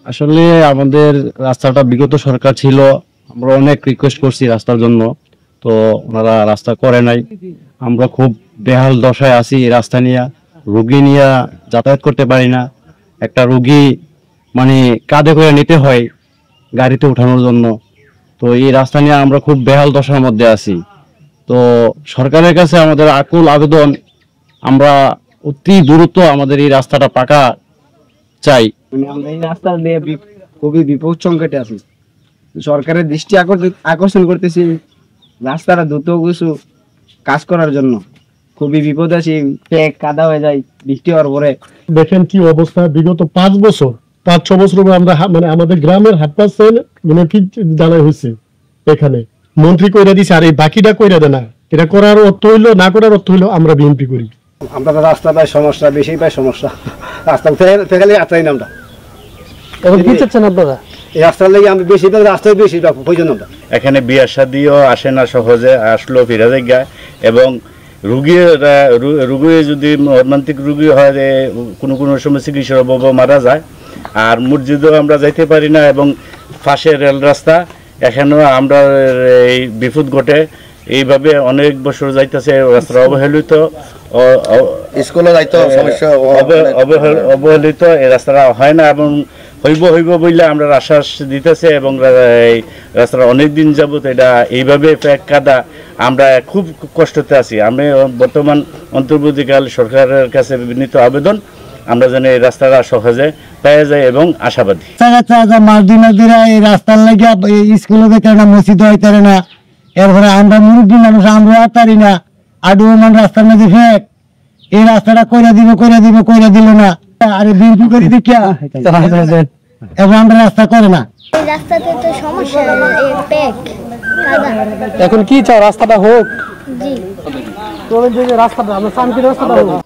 আসলে আমাদের রাস্তাটা বিগত সরকার ছিল, আমরা অনেক রিকোয়েস্ট করছি রাস্তার জন্য, তো ওনারা রাস্তা করে নাই। আমরা খুব বেহাল দশায় আছি এই রাস্তা নিয়ে, রুগী নিয়ে যাতায়াত করতে পারি না। একটা রুগী মানে কাঁধে করে নিতে হয় গাড়িতে উঠানোর জন্য। তো এই রাস্তা নিয়ে আমরা খুব বেহাল দশার মধ্যে আছি। তো সরকারের কাছে আমাদের আকুল আবেদন, আমরা অতি দ্রুত আমাদের এই রাস্তাটা পাকা চাই। মানে আমরা এই রাস্তা দিয়ে খুবই বিপদ সংকটে আছি। সরকারের দৃষ্টি আকর্ষণ করতেছি রাস্তাটা দ্রুত কিছু কাজ করার জন্য। খুবই বিপদ আছি, প্যাক কাদা হয়ে যায় বৃষ্টি হওয়ার পরে। দেখেন কি অবস্থা, বিগত 5-6 বছর আমরা মানে আমাদের গ্রামের হাসপাতাল মানে কি জানা হয়েছে, এখানে মন্ত্রী কইরা দিছে, আর এই বাকিটা কইরা দেয় না। এটা করার অর্থ হইলো, না করার অর্থ হইলো আমরা বিএনপি করি। আমরা তো রাস্তা পাই সমস্যা, বেশি পাই সমস্যা। রাস্তা ফেলে আত্রাই না আমরা। এখন কি চাচ্ছেন আপনারা? এই রাস্তার লাগে আমি বেশি রাস্তায় বেশি প্রয়োজন আমরা। এখানে বিয়া শাদিও আসে না সহজে, আসলো ফিরা যায়। এবং রুগী যদি মর্মান্তিক রুগী হয়, কোনো সময় চিকিৎসার অভাবে মারা যায়। আর মসজিদেও আমরা যাইতে পারি না, এবং পাশে রেল রাস্তা, এখানেও আমরা এই বিপদ ঘটে। এইভাবে অনেক বছর যাইতেছে, রাস্তা অবহেলিত, স্কুলে যাইতো সমস্যা অবহেলিত, এই রাস্তাটা হয় না। এবং হইব বললে আমরা আশ্বাস দিতেছে, এবং এই রাস্তাটা অনেকদিন যাবত এটা এইভাবে প্যাক কাদা, আমরা খুব কষ্টতে আছি। আমি বর্তমান অন্তর্বর্তীকাল সরকারের কাছে বিনীত আবেদন, আমরা যেন এই রাস্তাটা সহজে পেয়ে যাই এবং আশাবাদী। এই রাস্তার লাগিয়া স্কুলে যেতে না, মসজিদ হইতে না, এরপরে আমরা মুরব্বী মানুষ, আমরা পারি না। আডু মান রাস্তার মধ্যে ফেক, এই রাস্তাটা কইরা দিল না। আরে বিএনপি করে দেখিয়া এবং আমরা রাস্তা করে না। রাস্তাতে তো সমস্যা, প্যাক কাদা। এখন কি চাও, রাস্তাটা হোক? জি, রাস্তাটা আমরা শান্তির রাস্তাটা হোক।